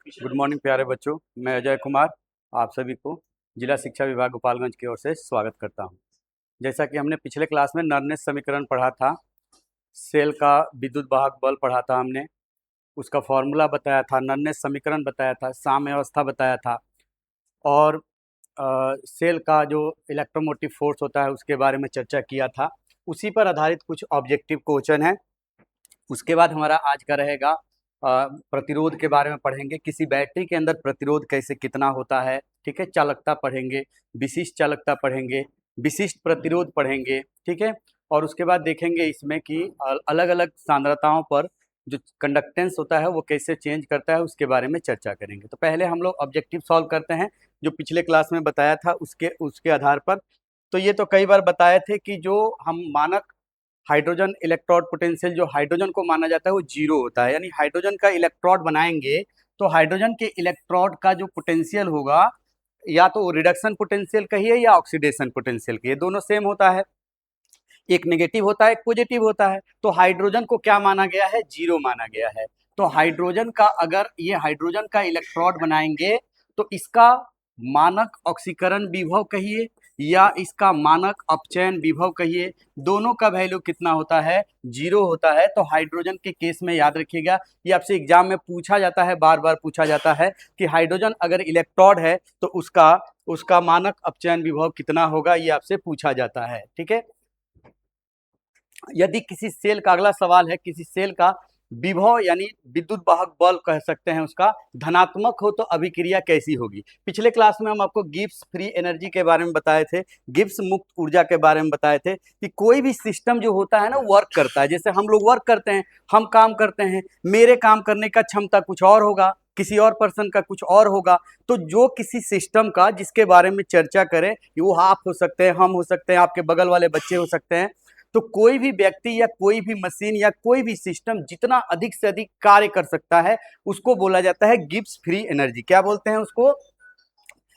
Good morning प्यारे बच्चों। मैं अजय कुमार आप सभी को जिला शिक्षा विभाग गोपालगंज की ओर से स्वागत करता हूं। जैसा कि हमने पिछले क्लास में नर्नेस समीकरण पढ़ा था, सेल का विद्युत वाहक बल पढ़ा था हमने, उसका फॉर्मूला बताया था, नर्नेस समीकरण बताया था, साम्य अवस्था बताया था और सेल का जो इलेक्ट्रोमोटिव फोर्स होता है उसके बारे में चर्चा किया था। उसी पर आधारित कुछ ऑब्जेक्टिव क्वेश्चन है। उसके बाद हमारा आज का रहेगा प्रतिरोध के बारे में पढ़ेंगे। किसी बैटरी के अंदर प्रतिरोध कैसे कितना होता है, ठीक है। चालकता पढ़ेंगे, विशिष्ट चालकता पढ़ेंगे, विशिष्ट प्रतिरोध पढ़ेंगे, ठीक है। और उसके बाद देखेंगे इसमें कि अलग अलग सांद्रताओं पर जो कंडक्टेंस होता है वो कैसे चेंज करता है, उसके बारे में चर्चा करेंगे। तो पहले हम लोग ऑब्जेक्टिव सॉल्व करते हैं जो पिछले क्लास में बताया था उसके उसके आधार पर। तो ये तो कई बार बताए थे कि जो हम मानक हाइड्रोजन इलेक्ट्रोड पोटेंशियल, जो हाइड्रोजन को माना जाता है वो जीरो होता है, यानी हाइड्रोजन का इलेक्ट्रोड बनाएंगे तो हाइड्रोजन के इलेक्ट्रोड का जो पोटेंशियल होगा या तो रिडक्शन पोटेंशियल कहिए या ऑक्सीडेशन पोटेंशियल कहिए, दोनों सेम होता है। एक नेगेटिव होता है, एक पॉजिटिव होता है। तो हाइड्रोजन को क्या माना गया है? जीरो माना गया है। तो हाइड्रोजन का, अगर ये हाइड्रोजन का इलेक्ट्रोड बनाएंगे तो इसका मानक ऑक्सीकरण विभव कहिए या इसका मानक अपचयन विभव कहिए, दोनों का वैल्यू कितना होता है? जीरो होता है। तो हाइड्रोजन के केस में याद रखिएगा, ये आपसे एग्जाम में पूछा जाता है, बार बार पूछा जाता है कि हाइड्रोजन अगर इलेक्ट्रोड है तो उसका उसका मानक अपचयन विभव कितना होगा, ये आपसे पूछा जाता है, ठीक है। यदि किसी सेल का, अगला सवाल है, किसी सेल का विभव यानी विद्युत वाहक बल कह सकते हैं उसका धनात्मक हो तो अभिक्रिया कैसी होगी। पिछले क्लास में हम आपको गिब्स फ्री एनर्जी के बारे में बताए थे, गिब्स मुक्त ऊर्जा के बारे में बताए थे कि कोई भी सिस्टम जो होता है ना वर्क करता है। जैसे हम लोग वर्क करते हैं, हम काम करते हैं, मेरे काम करने का क्षमता कुछ और होगा, किसी और पर्सन का कुछ और होगा। तो जो किसी सिस्टम का जिसके बारे में चर्चा करें, वो आप हो सकते हैं, हम हो सकते हैं, आपके बगल वाले बच्चे हो सकते हैं। तो कोई भी व्यक्ति या कोई भी मशीन या कोई भी सिस्टम जितना अधिक से अधिक कार्य कर सकता है उसको बोला जाता है गिब्स फ्री एनर्जी। क्या बोलते हैं उसको?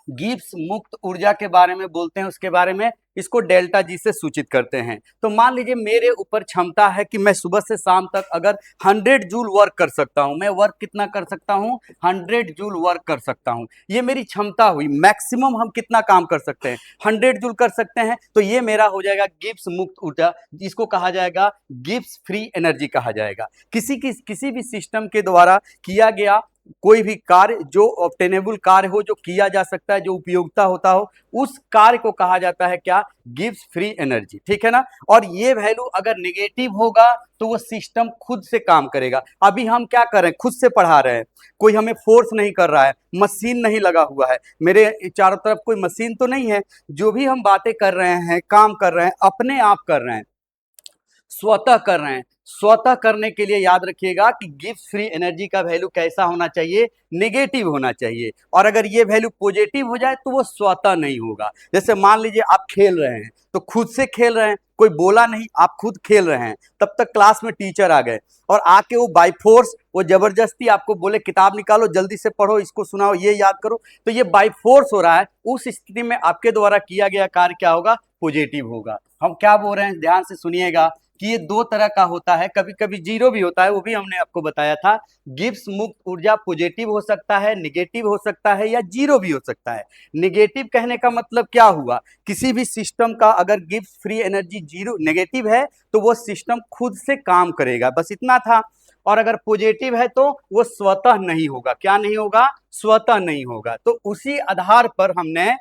गिब्स मुक्त ऊर्जा के बारे में बोलते हैं। उसके बारे में इसको डेल्टा जी से सूचित करते हैं। तो मान लीजिए मेरे ऊपर क्षमता है कि मैं सुबह से शाम तक अगर 100 जूल वर्क कर सकता हूं। मैं वर्क कितना कर सकता हूं? 100 जूल वर्क कर सकता हूं। ये मेरी क्षमता हुई। मैक्सिमम हम कितना काम कर सकते हैं? 100 जूल कर सकते हैं। तो ये मेरा हो जाएगा गिब्स मुक्त ऊर्जा, जिसको कहा जाएगा गिब्स फ्री एनर्जी कहा जाएगा। किसी भी सिस्टम के द्वारा किया गया कोई भी कार्य जो ऑब्टेनेबल कार्य हो, जो किया जा सकता है, जो उपयोगिता होता हो, उस कार्य को कहा जाता है क्या? गिब्स फ्री एनर्जी, ठीक है ना। और ये वैल्यू अगर नेगेटिव होगा तो वो सिस्टम खुद से काम करेगा। अभी हम क्या कर रहे हैं? खुद से पढ़ा रहे हैं, कोई हमें फोर्स नहीं कर रहा है, मशीन नहीं लगा हुआ है, मेरे चारों तरफ कोई मशीन तो नहीं है। जो भी हम बातें कर रहे हैं, काम कर रहे हैं, अपने आप कर रहे हैं, स्वतः कर रहे हैं। स्वतः करने के लिए याद रखिएगा कि गिब्स फ्री एनर्जी का वैल्यू कैसा होना चाहिए? नेगेटिव होना चाहिए। और अगर ये वैल्यू पॉजिटिव हो जाए तो वो स्वतः नहीं होगा। जैसे मान लीजिए आप खेल रहे हैं, तो खुद से खेल रहे हैं, कोई बोला नहीं, आप खुद खेल रहे हैं। तब तक क्लास में टीचर आ गए और आके वो बाय फोर्स, वो जबरदस्ती आपको बोले किताब निकालो, जल्दी से पढ़ो, इसको सुनाओ, ये याद करो, तो ये बाय फोर्स हो रहा है। उस स्थिति में आपके द्वारा किया गया कार्य क्या होगा? पॉजिटिव होगा। हम क्या बोल रहे हैं, ध्यान से सुनिएगा कि ये दो तरह का होता है। कभी कभी जीरो भी होता है, वो भी हमने आपको बताया था। गिब्स मुक्त ऊर्जा पॉजिटिव हो सकता है, नेगेटिव हो सकता है या जीरो भी हो सकता है। नेगेटिव कहने का मतलब क्या हुआ? किसी भी सिस्टम का अगर Gibbs free energy zero negative है तो वो सिस्टम खुद से काम करेगा, बस इतना था। और अगर पॉजिटिव है तो वो स्वतः नहीं होगा। क्या नहीं होगा? स्वतः नहीं होगा। तो उसी आधार पर हमने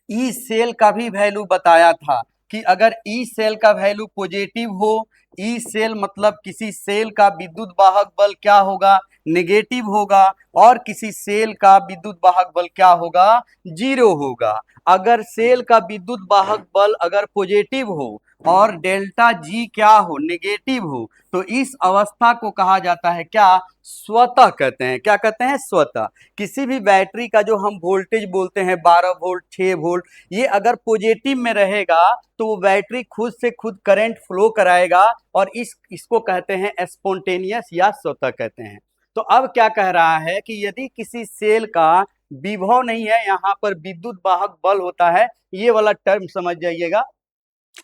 ई सेल का भी वैल्यू बताया था कि अगर ई सेल का वैल्यू पॉजिटिव हो, ई सेल मतलब किसी सेल का विद्युत वाहक बल क्या होगा? नेगेटिव होगा। और किसी सेल का विद्युत वाहक बल क्या होगा? जीरो होगा। अगर सेल का विद्युत वाहक बल अगर पॉजिटिव हो और डेल्टा जी क्या हो? नेगेटिव हो, तो इस अवस्था को कहा जाता है क्या? स्वतः कहते हैं। क्या कहते हैं? स्वतः। किसी भी बैटरी का जो हम वोल्टेज बोलते हैं 12 वोल्ट, 6 वोल्ट, ये अगर पॉजिटिव में रहेगा तो वो बैटरी खुद से खुद करंट फ्लो कराएगा और इसको कहते हैं स्पॉन्टेनियस या स्वतः कहते हैं। तो अब क्या कह रहा है कि यदि किसी सेल का विभव नहीं है, यहाँ पर विद्युत वाहक बल होता है, ये वाला टर्म समझ जाइएगा,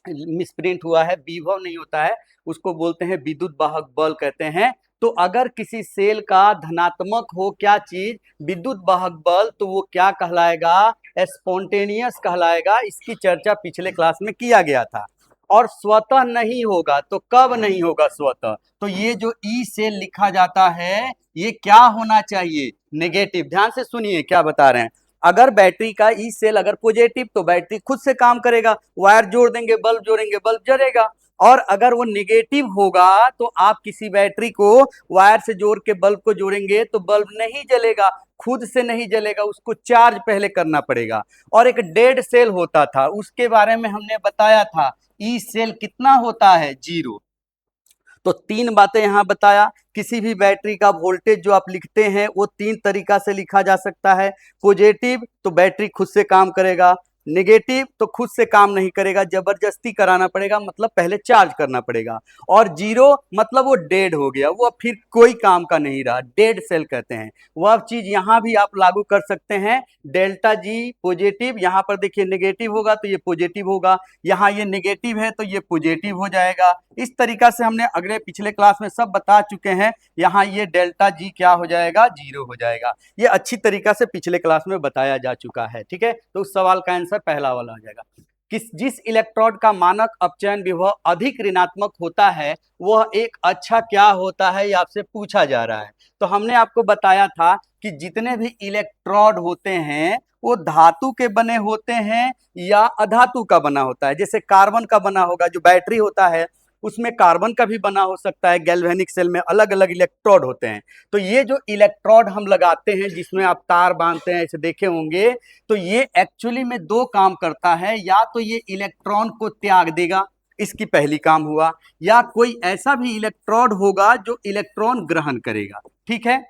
मिसप्रिंट हुआ है, विभव नहीं होता है, उसको बोलते हैं विद्युत वाहक बल कहते हैं। तो अगर किसी सेल का धनात्मक हो क्या चीज, विद्युत वाहक बल, तो वो क्या कहलाएगा, स्पॉन्टेनियस कहलाएगा। इसकी चर्चा पिछले क्लास में किया गया था। और स्वतः नहीं होगा तो कब नहीं होगा स्वतः, तो ये जो ई सेल लिखा जाता है ये क्या होना चाहिए, नेगेटिव। ध्यान से सुनिए क्या बता रहे हैं। अगर बैटरी का ई सेल अगर पॉजिटिव तो बैटरी खुद से काम करेगा, वायर जोड़ देंगे, बल्ब जोड़ेंगे, बल्ब जलेगा। और अगर वो नेगेटिव होगा तो आप किसी बैटरी को वायर से जोड़ के बल्ब को जोड़ेंगे तो बल्ब नहीं जलेगा, खुद से नहीं जलेगा, उसको चार्ज पहले करना पड़ेगा। और एक डेड सेल होता था, उसके बारे में हमने बताया था, ई सेल कितना होता है, 0। तो तीन बातें यहां बताया। किसी भी बैटरी का वोल्टेज जो आप लिखते हैं वो तीन तरीका से लिखा जा सकता है। पॉजिटिव तो बैटरी खुद से काम करेगा, नेगेटिव तो खुद से काम नहीं करेगा, जबरदस्ती कराना पड़ेगा, मतलब पहले चार्ज करना पड़ेगा। और जीरो मतलब वो डेड हो गया, वो फिर कोई काम का नहीं रहा, डेड सेल कहते हैं। वह चीज यहां भी आप लागू कर सकते हैं। डेल्टा जी पॉजिटिव, यहां पर देखिए नेगेटिव होगा तो ये पॉजिटिव होगा, यहाँ ये नेगेटिव है तो ये पॉजिटिव हो जाएगा। इस तरीका से हमने अगले पिछले क्लास में सब बता चुके हैं। यहाँ ये डेल्टा जी क्या हो जाएगा, 0 हो जाएगा। ये अच्छी तरीका से पिछले क्लास में बताया जा चुका है, ठीक है। तो उस सवाल का आंसर पहला वाला हो जाएगा। जिस इलेक्ट्रोड का मानक अपचयन विभव अधिक ऋणात्मक होता है वह एक अच्छा क्या होता है, ये आपसे पूछा जा रहा है। तो हमने आपको बताया था कि जितने भी इलेक्ट्रोड होते हैं वो धातु के बने होते हैं या अधातु का बना होता है। जैसे कार्बन का बना होगा, जो बैटरी होता है उसमें कार्बन का भी बना हो सकता है। गैल्वेनिक सेल में अलग अलग इलेक्ट्रोड होते हैं। तो ये जो इलेक्ट्रोड हम लगाते हैं जिसमें आप तार बांधते हैं, ऐसे देखे होंगे, तो ये एक्चुअली में दो काम करता है। या तो ये इलेक्ट्रॉन को त्याग देगा, इसकी पहली काम हुआ, या कोई ऐसा भी इलेक्ट्रोड होगा जो इलेक्ट्रॉन ग्रहण करेगा, ठीक है।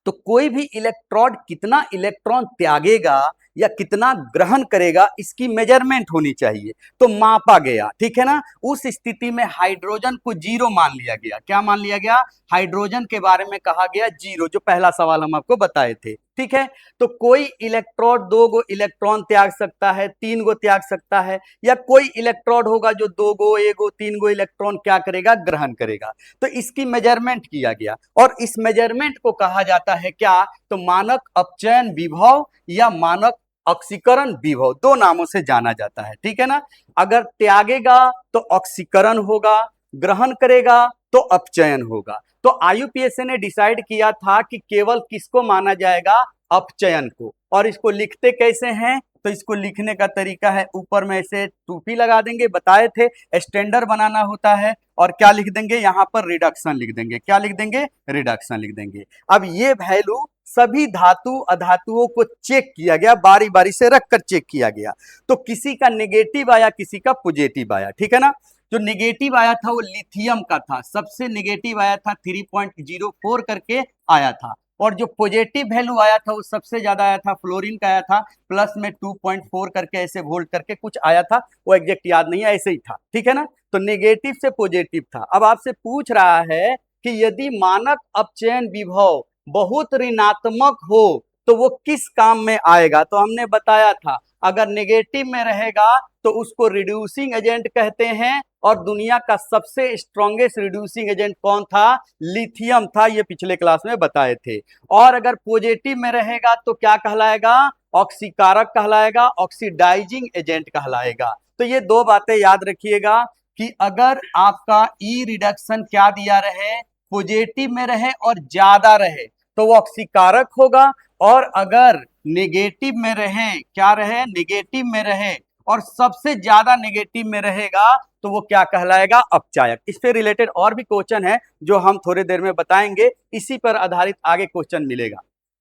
तो कोई भी इलेक्ट्रोड कितना इलेक्ट्रॉन त्यागेगा या कितना ग्रहण करेगा इसकी मेजरमेंट होनी चाहिए, तो मापा गया, ठीक है ना। उस स्थिति में हाइड्रोजन को 0 मान लिया गया। क्या मान लिया गया, हाइड्रोजन के बारे में कहा गया 0, जो पहला सवाल हम आपको बताए थे, ठीक है। तो कोई इलेक्ट्रोड 2 गो इलेक्ट्रॉन त्याग सकता है, 3 गो त्याग सकता है, या कोई इलेक्ट्रोड होगा जो 2 गो, 1 गो, 3 गो इलेक्ट्रॉन क्या करेगा, ग्रहण करेगा। तो इसकी मेजरमेंट किया गया और इस मेजरमेंट को कहा जाता है क्या, तो मानक अपचयन विभव या मानक ऑक्सीकरण विभव, दो नामों से जाना जाता है, ठीक है ना। अगर त्यागेगा तो ऑक्सीकरण होगा, ग्रहण करेगा तो अपचयन होगा। तो आईयूपीएसी ने डिसाइड किया था कि केवल किसको माना जाएगा, अपचयन को। और इसको लिखते कैसे हैं, तो इसको लिखने का तरीका है, ऊपर में ऐसे टूपी लगा देंगे, बताए थे स्टैंडर्ड बनाना होता है, और क्या लिख देंगे यहाँ पर, रिडक्शन लिख देंगे। क्या लिख देंगे, रिडक्शन लिख देंगे। अब ये वैल्यू सभी धातु अधातुओं को चेक किया गया, बारी बारी से रखकर चेक किया गया। तो किसी का नेगेटिव आया, किसी का पॉजिटिव आया, ठीक है ना। जो नेगेटिव आया था वो लिथियम का था, सबसे नेगेटिव आया था 3.04 करके आया था। और जो पॉजिटिव वैल्यू आया था वो सबसे ज्यादा आया था, फ्लोरीन का आया था, प्लस में 2.4 करके ऐसे वोल्ट करके कुछ आया था, वो एग्जैक्ट याद नहीं है, ऐसे ही था, ठीक है ना। तो नेगेटिव से पॉजिटिव था। अब आपसे पूछ रहा है कि यदि मानक अपचयन विभव बहुत ऋणात्मक हो तो वो किस काम में आएगा, तो हमने बताया था अगर नेगेटिव में रहेगा तो उसको रिड्यूसिंग एजेंट कहते हैं। और दुनिया का सबसे स्ट्रॉन्गेस्ट रिड्यूसिंग एजेंट कौन था, लिथियम था, ये पिछले क्लास में बताए थे। और अगर पॉजिटिव में रहेगा तो क्या कहलाएगा, ऑक्सीकारक कहलाएगा, ऑक्सीडाइजिंग एजेंट कहलाएगा। तो ये दो बातें याद रखिएगा कि अगर आपका ई रिडक्शन क्या दिया रहे, पॉजिटिव में रहे और ज्यादा रहे तो वो ऑक्सीकारक होगा, और अगर नेगेटिव में रहे, क्या रहे, नेगेटिव में रहे और सबसे ज्यादा नेगेटिव में रहेगा तो वो क्या कहलाएगा, अपचायक। इस पे रिलेटेड और भी क्वेश्चन है जो हम थोड़ी देर में बताएंगे, इसी पर आधारित आगे क्वेश्चन मिलेगा।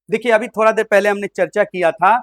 देखिए अभी थोड़ा देर पहले हमने चर्चा किया था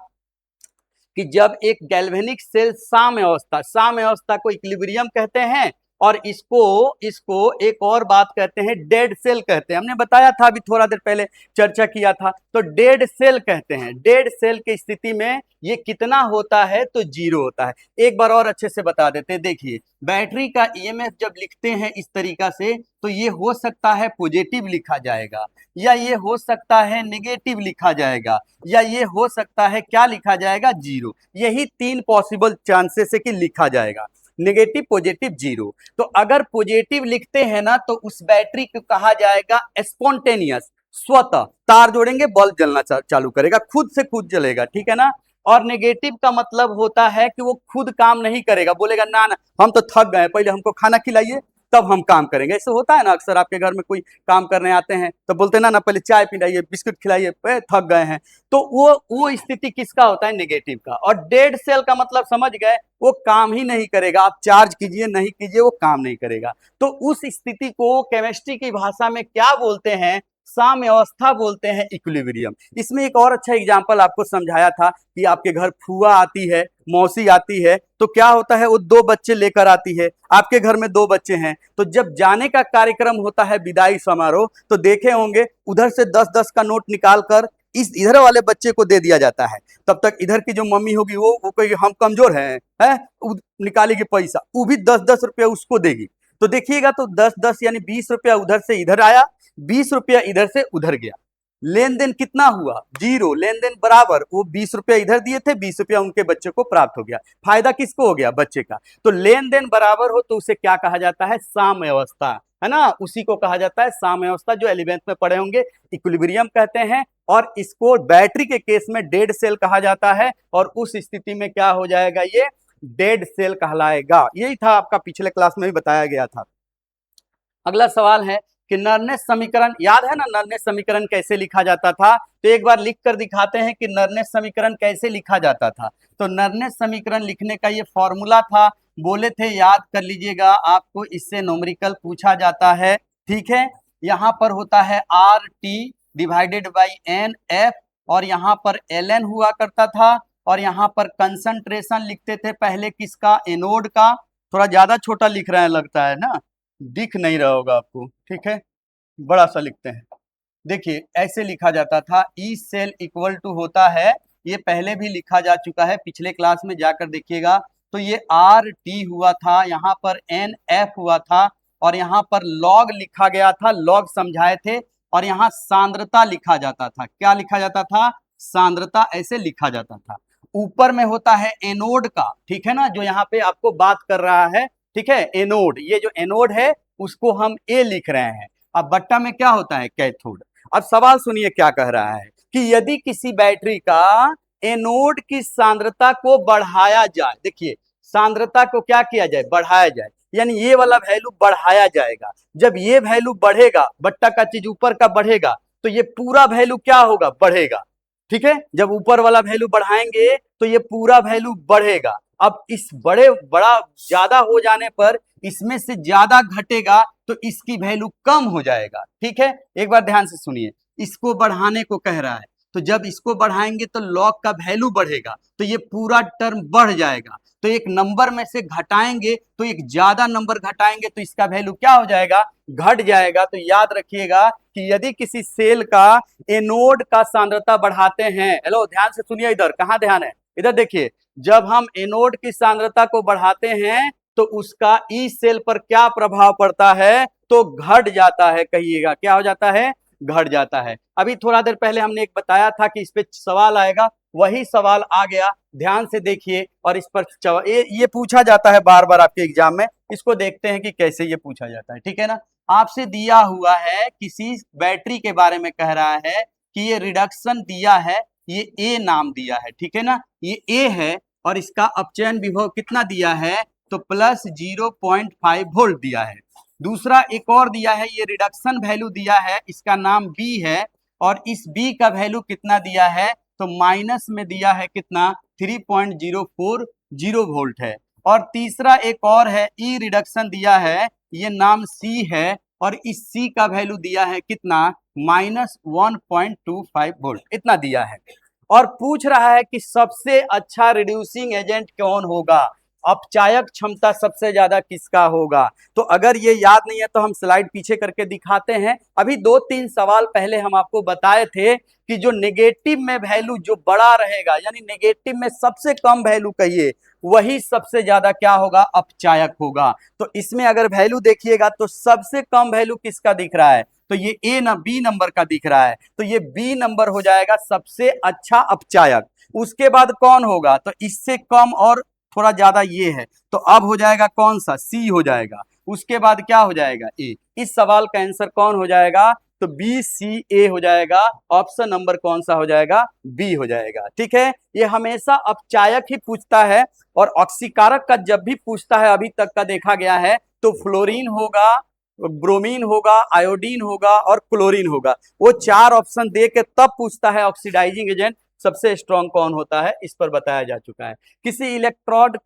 कि जब एक गैल्वेनिक सेल साम्य अवस्था को इक्विलिब्रियम कहते हैं, और इसको इसको एक और बात कहते हैं, डेड सेल कहते हैं। हमने बताया था अभी थोड़ा देर पहले चर्चा किया था, तो डेड सेल कहते हैं। डेड सेल की स्थिति में ये कितना होता है, तो 0 होता है। एक बार और अच्छे से बता देते हैं, देखिए बैटरी का ईएमएफ जब लिखते हैं इस तरीका से, तो ये हो सकता है पॉजिटिव लिखा जाएगा, या ये हो सकता है नेगेटिव लिखा जाएगा, या ये हो सकता है क्या लिखा जाएगा, 0। यही तीन पॉसिबल चांसेस है कि लिखा जाएगा। Negative positive zero. तो अगर पॉजिटिव लिखते हैं ना तो उस बैटरी को कहा जाएगा स्पॉन्टेनियस, स्वतः तार जोड़ेंगे बल्ब जलना चालू करेगा, खुद से खुद जलेगा, ठीक है ना। और नेगेटिव का मतलब होता है कि वो खुद काम नहीं करेगा, बोलेगा ना ना हम तो थक गए, पहले हमको खाना खिलाइए तब हम काम करेंगे। ऐसे होता है ना, अक्सर आपके घर में कोई काम करने आते हैं तो बोलते हैं ना ना पहले चाय पिलाइए, बिस्कुट खिलाइए, थक गए हैं। तो वो स्थिति किसका होता है? नेगेटिव का। और डेड सेल का मतलब समझ गए, वो काम ही नहीं करेगा, आप चार्ज कीजिए नहीं कीजिए वो काम नहीं करेगा। तो उस स्थिति को केमिस्ट्री की भाषा में क्या बोलते हैं? साम्यावस्था बोलते हैं, इक्विलिब्रियम। इसमें एक और अच्छा एग्जांपल आपको समझाया था कि आपके घर फूआ आती है, मौसी आती है, तो क्या होता है, वो दो बच्चे लेकर आती है, आपके घर में दो बच्चे हैं, तो जब जाने का कार्यक्रम होता है, विदाई समारोह, तो देखे होंगे उधर से 10-10 का नोट निकाल कर इस इधर वाले बच्चे को दे दिया जाता है। तब तक इधर की जो मम्मी होगी वो कहेगी हम कमजोर हैं, निकालेगी पैसा, वो भी 10-10 रुपया उसको देगी। तो देखिएगा तो 10-10 यानी 20 रुपया उधर से इधर आया, 20 रुपया इधर से उधर गया। लेन देन कितना हुआ? जीरो। लेन देन बराबर, वो 20 रुपया इधर दिए थे, 20 रुपया उनके बच्चे को प्राप्त हो गया। फायदा किसको हो गया? बच्चे का। तो लेन देन बराबर हो तो उसे क्या कहा जाता है? साम्यावस्था, है ना। उसी को कहा जाता है साम्यावस्था, जो 11th में पढ़े होंगे, इक्विलिब्रियम कहते हैं। और इसको बैटरी के केस में डेड सेल कहा जाता है, और उस स्थिति में क्या हो जाएगा? ये डेड सेल कहलाएगा। यही था, आपका पिछले क्लास में भी बताया गया था। अगला सवाल है कि नर्नेस समीकरण याद है ना? नर्नेस समीकरण कैसे लिखा जाता था? तो एक बार लिख कर दिखाते हैं कि नर्नेस समीकरण कैसे लिखा जाता था। तो नर्नेस समीकरण लिखने का ये फॉर्मूला था, बोले थे याद कर लीजिएगा, आपको इससे न्यूमेरिकल पूछा जाता है, ठीक है। यहाँ पर होता है R T divided by N F, और यहाँ पर एल एन हुआ करता था, और यहाँ पर कंसंट्रेशन लिखते थे पहले किसका? एनोड का। थोड़ा ज्यादा छोटा लिख रहे हैं लगता है ना, दिख नहीं रहा होगा आपको, ठीक है, बड़ा सा लिखते हैं। देखिए ऐसे लिखा जाता था, ई सेल इक्वल टू होता है, ये पहले भी लिखा जा चुका है, पिछले क्लास में जाकर देखिएगा। तो ये आर टी हुआ था, यहाँ पर एन एफ हुआ था, और यहाँ पर लॉग लिखा गया था, लॉग समझाए थे, और यहाँ सांद्रता लिखा जाता था। क्या लिखा जाता था? सांद्रता, ऐसे लिखा जाता था। ऊपर में होता है एनोड का, ठीक है ना, जो यहाँ पे आपको बात कर रहा है, ठीक है, एनोड। ये जो एनोड है उसको हम ए लिख रहे हैं। अब बट्टा में क्या होता है? कैथोड। अब सवाल सुनिए क्या कह रहा है कि यदि किसी बैटरी का एनोड की सांद्रता को बढ़ाया जाए, देखिए सांद्रता को क्या किया जाए? बढ़ाया जाए, यानी ये वाला वैल्यू बढ़ाया जाएगा। जब ये वैल्यू बढ़ेगा, बट्टा का चीज ऊपर का बढ़ेगा, तो ये पूरा वैल्यू क्या होगा? बढ़ेगा, ठीक है। जब ऊपर वाला वैल्यू बढ़ाएंगे तो ये पूरा वैल्यू बढ़ेगा। अब इस बड़ा ज्यादा हो जाने पर इसमें से ज्यादा घटेगा तो इसकी वैल्यू कम हो जाएगा, ठीक है। एक बार ध्यान से सुनिए, इसको बढ़ाने को कह रहा है, तो जब इसको बढ़ाएंगे तो लॉग का वैल्यू बढ़ेगा, तो ये पूरा टर्म बढ़ जाएगा। तो एक नंबर में से घटाएंगे तो एक ज्यादा नंबर घटाएंगे तो इसका वैल्यू क्या हो जाएगा? घट जाएगा। तो याद रखिएगा कि यदि किसी सेल का एनोड का सांद्रता बढ़ाते हैं, हेलो ध्यान से सुनिए, इधर कहाँ ध्यान है? इधर देखिए, जब हम एनोड की सांद्रता को बढ़ाते हैं तो उसका ई सेल पर क्या प्रभाव पड़ता है? तो घट जाता है। कहिएगा क्या हो जाता है? घट जाता है। अभी थोड़ा देर पहले हमने एक बताया था कि इस पे सवाल आएगा, वही सवाल आ गया, ध्यान से देखिए। और इस पर ये पूछा जाता है बार बार आपके एग्जाम में, इसको देखते हैं कि कैसे ये पूछा जाता है, ठीक है ना। आपसे दिया हुआ है, किसी बैटरी के बारे में कह रहा है कि ये रिडक्शन दिया है, ये ए नाम दिया है, ठीक है ना, ये ए है, और इसका अपचयन विभव कितना दिया है? तो प्लस 0.5 वोल्ट दिया है। दूसरा एक और दिया है, ये रिडक्शन वैल्यू दिया है, इसका नाम बी है, और इस बी का वैल्यू कितना दिया है? तो माइनस में दिया है कितना? 3.040 वोल्ट है। और तीसरा एक और है, ई रिडक्शन दिया है, ये नाम सी है, और इस सी का वैल्यू दिया है कितना? माइनस 1.25 वोल्ट, इतना दिया है। और पूछ रहा है कि सबसे अच्छा रिड्यूसिंग एजेंट कौन होगा, अपचायक क्षमता सबसे ज्यादा किसका होगा। तो अगर ये याद नहीं है तो हम स्लाइड पीछे करके दिखाते हैं। अभी 2-3 सवाल पहले हम आपको बताए थे कि जो नेगेटिव में वैल्यू जो बड़ा रहेगा, यानी नेगेटिव में सबसे कम वैल्यू कहिए, वही सबसे ज्यादा क्या होगा? अपचायक होगा। तो इसमें अगर वैल्यू देखिएगा तो सबसे कम वैल्यू किसका दिख रहा है? तो ये ए ना बी नंबर का दिख रहा है, तो ये बी नंबर हो जाएगा सबसे अच्छा अपचायक। उसके बाद कौन होगा? तो इससे कम और थोड़ा ज्यादा ये है, तो अब हो जाएगा कौन सा, सी हो जाएगा। उसके बाद क्या हो जाएगा, ए। इस सवाल का आंसर कौन हो जाएगा, तो बी सी ए हो जाएगा। ऑप्शन नंबर कौन सा हो जाएगा, बी हो जाएगा। ठीक है, ये हमेशा अपचायक ही पूछता है, और ऑक्सीकारक का जब भी पूछता है अभी तक का देखा गया है तो फ्लोरीन होगा, ब्रोमीन होगा, आयोडीन होगा और क्लोरीन होगा। वो चार ऑप्शन दे के तब पूछता है ऑक्सीडाइजिंग एजेंट सबसे स्ट्रॉन्ग कौन होता है, इस पर बताया जा चुका है। किसी इलेक्ट्रोड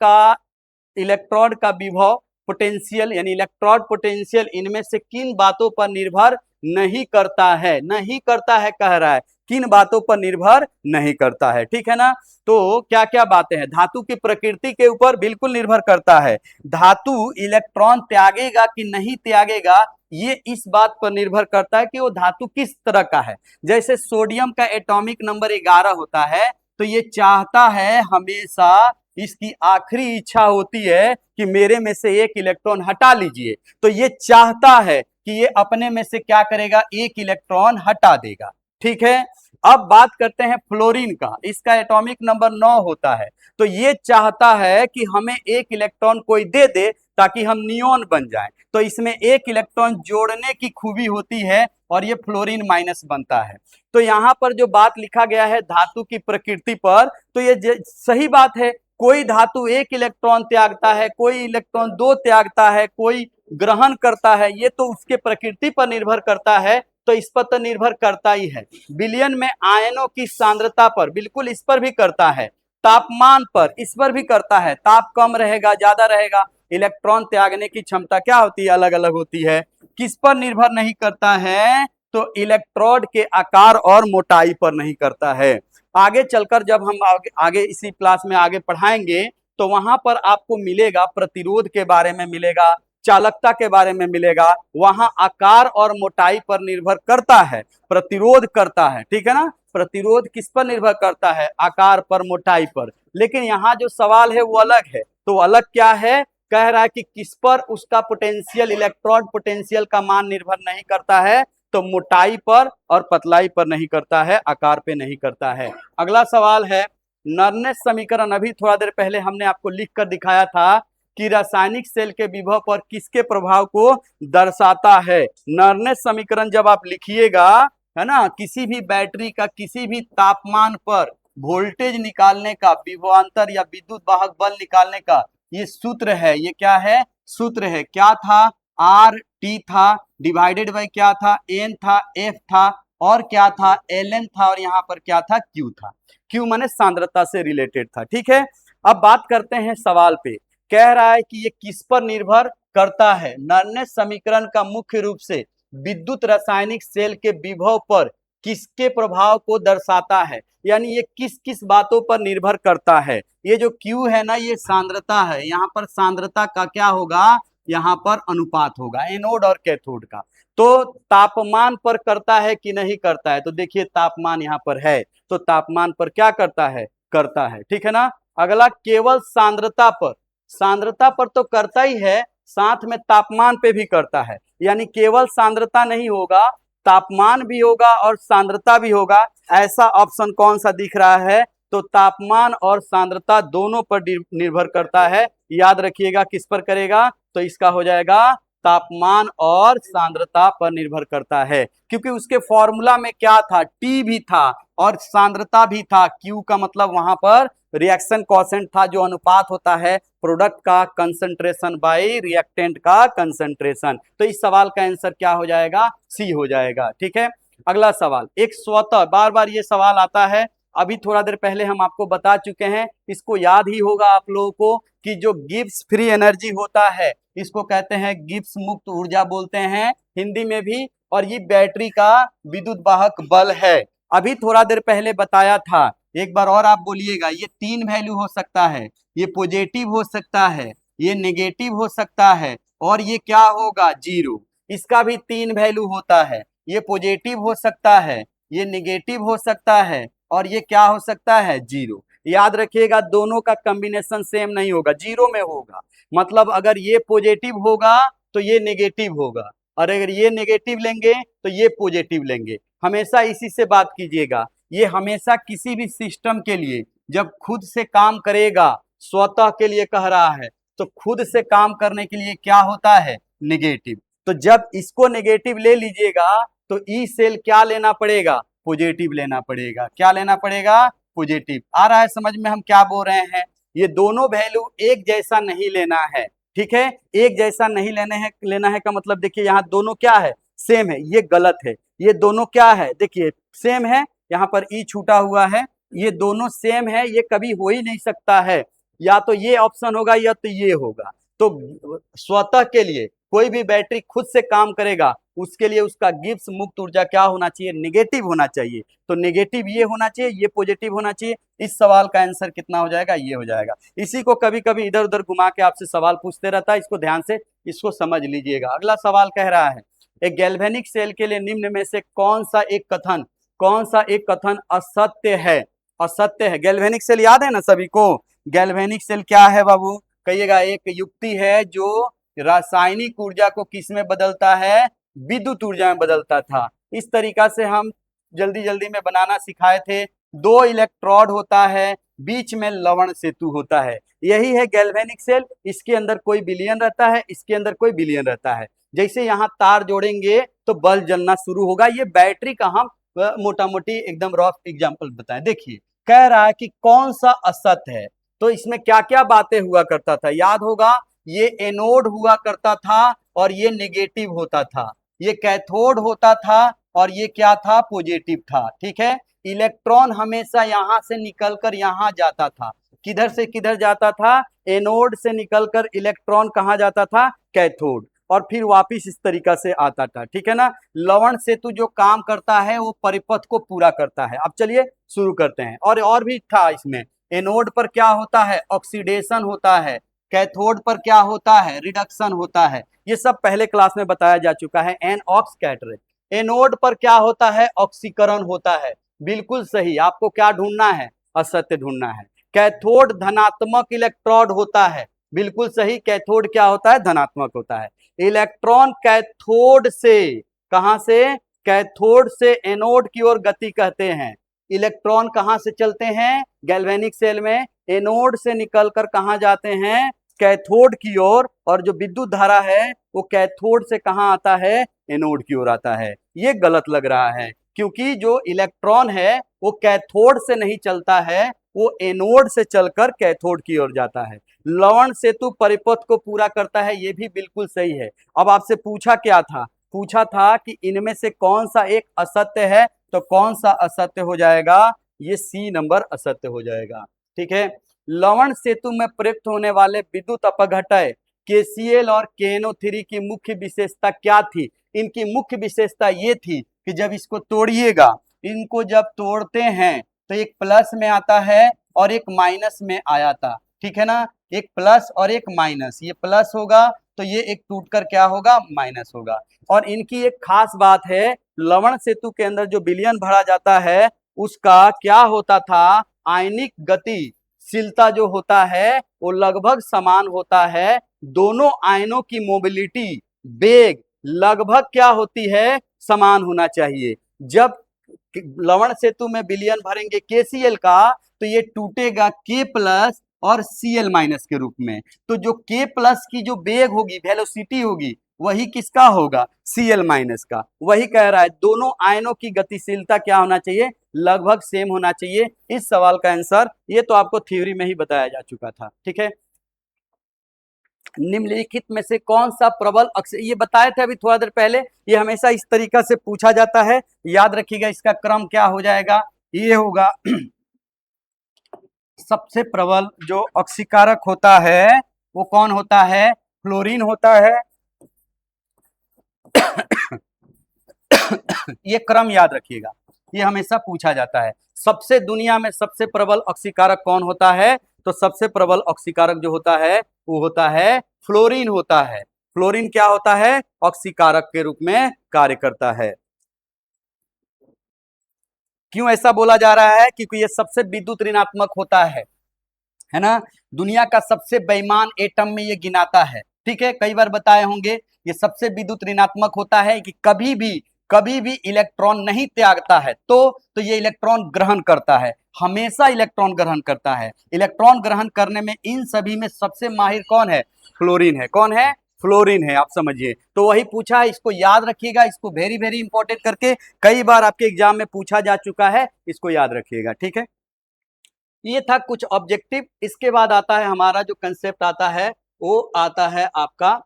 का विभव, पोटेंशियल यानी इलेक्ट्रोड पोटेंशियल, इनमें से किन बातों पर निर्भर नहीं करता है, नहीं करता है कह रहा है, किन बातों पर निर्भर नहीं करता है। ठीक है ना, तो क्या क्या बातें हैं, धातु की प्रकृति के ऊपर बिल्कुल निर्भर करता है। धातु इलेक्ट्रॉन त्यागेगा कि नहीं त्यागेगा, ये इस बात पर निर्भर करता है कि वो धातु किस तरह का है। जैसे सोडियम का एटॉमिक नंबर 11 होता है, तो ये चाहता है हमेशा, इसकी आखिरी इच्छा होती है कि मेरे में से एक इलेक्ट्रॉन हटा लीजिए, तो ये चाहता है कि ये अपने में से क्या करेगा, एक इलेक्ट्रॉन हटा देगा। ठीक है, अब बात करते हैं फ्लोरीन का, इसका एटॉमिक नंबर 9 होता है, तो ये चाहता है कि हमें एक इलेक्ट्रॉन कोई दे दे ताकि हम नियोन बन जाएं, तो इसमें एक इलेक्ट्रॉन जोड़ने की खूबी होती है और ये फ्लोरीन माइनस बनता है। तो यहां पर जो बात लिखा गया है धातु की प्रकृति पर, तो ये सही बात है, कोई धातु एक इलेक्ट्रॉन त्यागता है, कोई इलेक्ट्रॉन दो त्यागता है, कोई ग्रहण करता है, ये तो उसके प्रकृति पर निर्भर करता है, तो इस पर तो निर्भर करता ही है। विलयन में आयनों की सांद्रता पर, बिल्कुल इस पर भी करता है। तापमान पर, इस पर भी करता है, ताप कम रहेगा ज्यादा रहेगा, इलेक्ट्रॉन त्यागने की क्षमता क्या होती है, अलग अलग होती है। किस पर निर्भर नहीं करता है, तो इलेक्ट्रोड के आकार और मोटाई पर नहीं करता है। आगे चलकर जब हम आगे इसी क्लास में आगे पढ़ाएंगे तो वहां पर आपको मिलेगा, प्रतिरोध के बारे में मिलेगा, चालकता के बारे में मिलेगा, वहां आकार और मोटाई पर निर्भर करता है, प्रतिरोध करता है। ठीक है ना, प्रतिरोध किस पर निर्भर करता है, आकार पर, मोटाई पर। लेकिन यहाँ जो सवाल है वो अलग है, तो अलग क्या है, कह रहा है कि किस पर उसका पोटेंशियल, इलेक्ट्रोड पोटेंशियल का मान निर्भर नहीं करता है, तो मोटाई पर और पतलाई पर नहीं करता है, आकार पे नहीं करता है। अगला सवाल है, नर्नेस समीकरण, अभी थोड़ा देर पहले हमने आपको लिख कर दिखाया था कि रासायनिक सेल के विभव पर किसके प्रभाव को दर्शाता है। नर्नेस समीकरण जब आप लिखिएगा, है ना, किसी भी बैटरी का किसी भी तापमान पर वोल्टेज निकालने का, विभवांतर या विद्युत वाहक बल निकालने का ये सूत्र है। ये क्या है, सूत्र है, क्या था, आर टी था, डिवाइडेड बाय क्या था, एन था, एफ था, और क्या था, एल एन था, और यहाँ पर क्या था, क्यू था। क्यू माने सांद्रता से रिलेटेड था। ठीक है, अब बात करते हैं सवाल पे, कह रहा है कि ये किस पर निर्भर करता है। नर्नेस समीकरण का मुख्य रूप से विद्युत रासायनिक सेल के विभव पर किसके प्रभाव को दर्शाता है, यानी ये किस किस बातों पर निर्भर करता है। ये जो Q है ना, ये सांद्रता है, यहाँ पर सांद्रता का क्या होगा, यहाँ पर अनुपात होगा एनोड और कैथोड का। तो तापमान पर करता है कि नहीं करता है, तो देखिए तापमान यहाँ पर है, तो तापमान पर क्या करता है, करता है। ठीक है ना, अगला केवल सांद्रता पर, सांद्रता पर तो करता ही है, साथ में तापमान पे भी करता है, यानी केवल सांद्रता नहीं होगा, तापमान भी होगा और सांद्रता भी होगा। ऐसा ऑप्शन कौन सा दिख रहा है, तो तापमान और सांद्रता दोनों पर निर्भर करता है। याद रखिएगा किस पर करेगा, तो इसका हो जाएगा तापमान और सांद्रता पर निर्भर करता है, क्योंकि उसके फॉर्मूला में क्या था, टी भी था और सांद्रता भी था। क्यू का मतलब वहां पर रिएक्शन कोएफिशिएंट था, जो अनुपात होता है प्रोडक्ट का कंसंट्रेशन बाय रिएक्टेंट का कंसंट्रेशन। तो इस सवाल का आंसर क्या हो जाएगा, सी हो जाएगा। ठीक है, अगला सवाल, एक स्वतः, बार बार ये सवाल आता है, अभी थोड़ा देर पहले हम आपको बता चुके हैं, इसको याद ही होगा आप लोगों को कि जो गिब्स फ्री एनर्जी होता है, इसको कहते हैं गिब्स मुक्त ऊर्जा बोलते हैं हिंदी में भी, और ये बैटरी का विद्युत वाहक बल है। अभी थोड़ा देर पहले बताया था, एक बार और आप बोलिएगा, ये तीन वैल्यू हो सकता है, ये पॉजिटिव हो सकता है, ये नेगेटिव हो सकता है, और ये क्या होगा, जीरो। इसका भी तीन वैल्यू होता है, ये पॉजिटिव हो सकता है, ये नेगेटिव हो सकता है, और ये क्या हो सकता है, जीरो। याद रखिएगा दोनों का कॉम्बिनेशन सेम नहीं होगा, जीरो में होगा, मतलब अगर ये पॉजिटिव होगा तो ये नेगेटिव होगा, और अगर ये नेगेटिव लेंगे तो ये पॉजिटिव लेंगे। हमेशा इसी से बात कीजिएगा, ये हमेशा किसी भी सिस्टम के लिए जब खुद से काम करेगा, स्वतः के लिए कह रहा है, तो खुद से काम करने के लिए क्या होता है, नेगेटिव। तो जब इसको नेगेटिव ले लीजिएगा तो ई सेल क्या लेना पड़ेगा, पॉजिटिव लेना पड़ेगा। क्या लेना पड़ेगा, पॉजिटिव। आ रहा है समझ में हम क्या बोल रहे हैं। ये दोनों वैल्यू एक जैसा नहीं लेना है, ठीक है। एक जैसा नहीं लेना है का मतलब देखिए यहाँ दोनों क्या है, सेम है, ये गलत है। ये दोनों क्या है, देखिए सेम है, यहाँ पर ई छूटा हुआ है, ये दोनों सेम है, ये कभी हो ही नहीं सकता है। या तो ये ऑप्शन होगा या तो ये होगा। तो स्वतः के लिए कोई भी बैटरी खुद से काम करेगा, उसके लिए उसका गिब्स मुक्त ऊर्जा क्या होना चाहिए, नेगेटिव होना चाहिए। तो नेगेटिव ये होना चाहिए, ये पॉजिटिव होना चाहिए। इस सवाल का आंसर कितना हो जाएगा, ये हो जाएगा। इसी को कभी कभी इधर उधर घुमा के आपसे सवाल पूछते रहता है, इसको ध्यान से इसको समझ लीजिएगा। अगला सवाल कह रहा है, एक गैल्वेनिक सेल के लिए निम्न में से कौन सा एक कथन असत्य है। असत्य है। गैल्वेनिक सेल याद है ना सभी को। गैल्वेनिक सेल क्या है बाबू, कहिएगा। एक युक्ति है जो रासायनिक ऊर्जा को किस में बदलता है, विद्युत ऊर्जा में बदलता था। इस तरीका से हम जल्दी जल्दी में बनाना सिखाए थे। दो इलेक्ट्रोड होता है, बीच में लवण सेतु होता है, यही है गैल्वेनिक सेल। इसके अंदर कोई विलयन रहता है, इसके अंदर कोई विलयन रहता है। जैसे यहाँ तार जोड़ेंगे तो बल्ब जलना शुरू होगा। ये बैटरी का हम मोटा मोटी एकदम रफ एग्जाम्पल बताएं। देखिए कह रहा है कि कौन सा असत्य है। तो इसमें क्या क्या बातें हुआ करता था, याद होगा। ये एनोड हुआ करता था और ये नेगेटिव होता था। ये कैथोड होता था और ये क्या था, पॉजिटिव था, ठीक है। इलेक्ट्रॉन हमेशा यहां से निकलकर यहां जाता था। किधर से किधर जाता था, एनोड से निकलकर इलेक्ट्रॉन कहां जाता था, कैथोड, और फिर वापिस इस तरीका से आता था, ठीक है ना। लवण सेतु जो काम करता है वो परिपथ को पूरा करता है। अब चलिए शुरू करते हैं। और भी था इसमें। एनोड पर क्या होता है, ऑक्सीडेशन होता है। कैथोड पर क्या होता है, रिडक्शन होता है। ये सब पहले क्लास में बताया जा चुका है, एन ऑक्स कैटरेज। एनोड पर क्या होता है, ऑक्सीकरण होता है। बिल्कुल सही। आपको क्या ढूंढना है, असत्य ढूंढना है। कैथोड धनात्मक इलेक्ट्रोड होता है। बिल्कुल सही। कैथोड क्या होता है, धनात्मक होता है। इलेक्ट्रॉन कैथोड से, कहां से, कैथोड से एनोड की ओर गति कहते हैं। इलेक्ट्रॉन कहां से चलते हैं, गैल्वेनिक सेल में एनोड से निकलकर कहां जाते हैं, कैथोड की ओर। और जो विद्युत धारा है वो कैथोड से कहां आता है, एनोड की ओर आता है। ये गलत लग रहा है, क्योंकि जो इलेक्ट्रॉन है वो कैथोड से नहीं चलता है, वो एनोड से चलकर कैथोड की ओर जाता है। लवण सेतु परिपथ को पूरा करता है, ये भी बिल्कुल सही है। अब आपसे पूछा क्या था, पूछा था कि इनमें से कौन सा एक असत्य है। तो कौन सा असत्य हो जाएगा, ये सी नंबर असत्य हो जाएगा, ठीक है। लवण सेतु में प्रयुक्त होने वाले विद्युत अपघटय KCl और KNO3 की मुख्य विशेषता क्या थी। इनकी मुख्य विशेषता ये थी कि जब इसको तोड़िएगा, इनको जब तोड़ते हैं तो एक प्लस में आता है और एक माइनस में आया था, ठीक है ना। एक प्लस और एक माइनस, ये प्लस होगा तो ये एक टूटकर क्या होगा, माइनस होगा। और इनकी एक खास बात है, लवण सेतु के अंदर जो विलयन भरा जाता है उसका क्या होता था, आयनिक गतिशीलता जो होता है वो लगभग समान होता है। दोनों आयनों की मोबिलिटी, वेग लगभग क्या होती है, समान होना चाहिए। जब लवण सेतु में विलयन भरेंगे KCl का तो ये टूटेगा K प्लस और Cl माइनस के रूप में। तो जो K प्लस की जो वेग होगी, वेलोसिटी होगी, वही किसका होगा, Cl माइनस का। वही कह रहा है दोनों आयनों की गतिशीलता क्या होना चाहिए, लगभग सेम होना चाहिए। इस सवाल का आंसर, ये तो आपको थ्योरी में ही बताया जा चुका था, ठीक है। निम्नलिखित में से कौन सा प्रबल अक्ष, ये बताए थे अभी थोड़ा देर पहले। ये हमेशा इस तरीका से पूछा जाता है, याद रखिएगा। इसका क्रम क्या हो जाएगा, ये होगा सबसे प्रबल जो अक्षीकारक होता है वो कौन होता है, फ्लोरीन होता है। ये क्रम याद रखिएगा, ये हमेशा पूछा जाता है। सबसे दुनिया में सबसे प्रबल अक्षीकारक कौन होता है, तो सबसे प्रबल अक्षीकारक जो होता है वो होता है फ्लोरीन होता है। फ्लोरीन क्या होता है, अक्षीकारक के रूप में कार्य करता है। क्यों ऐसा बोला जा रहा है, क्योंकि ये सबसे विद्युत ऋणात्मक होता है ना। दुनिया का सबसे बेईमान एटम में ये गिनाता है, ठीक है। कई बार बताए होंगे, ये सबसे विद्युत ऋणात्मक होता है कि कभी भी कभी भी इलेक्ट्रॉन नहीं त्यागता है तो ये इलेक्ट्रॉन ग्रहण करता है, हमेशा इलेक्ट्रॉन ग्रहण करता है। इलेक्ट्रॉन ग्रहण करने में इन सभी में सबसे माहिर कौन है? फ्लोरीन है। कौन है? फ्लोरीन है, आप समझिए। तो वही पूछा है, इसको याद रखिएगा, इसको वेरी वेरी इंपॉर्टेंट करके कई बार आपके एग्जाम में पूछा जा चुका है, इसको याद रखिएगा, ठीक है। ये था कुछ ऑब्जेक्टिव। इसके बाद आता है हमारा जो कंसेप्ट आता है वो आता है आपका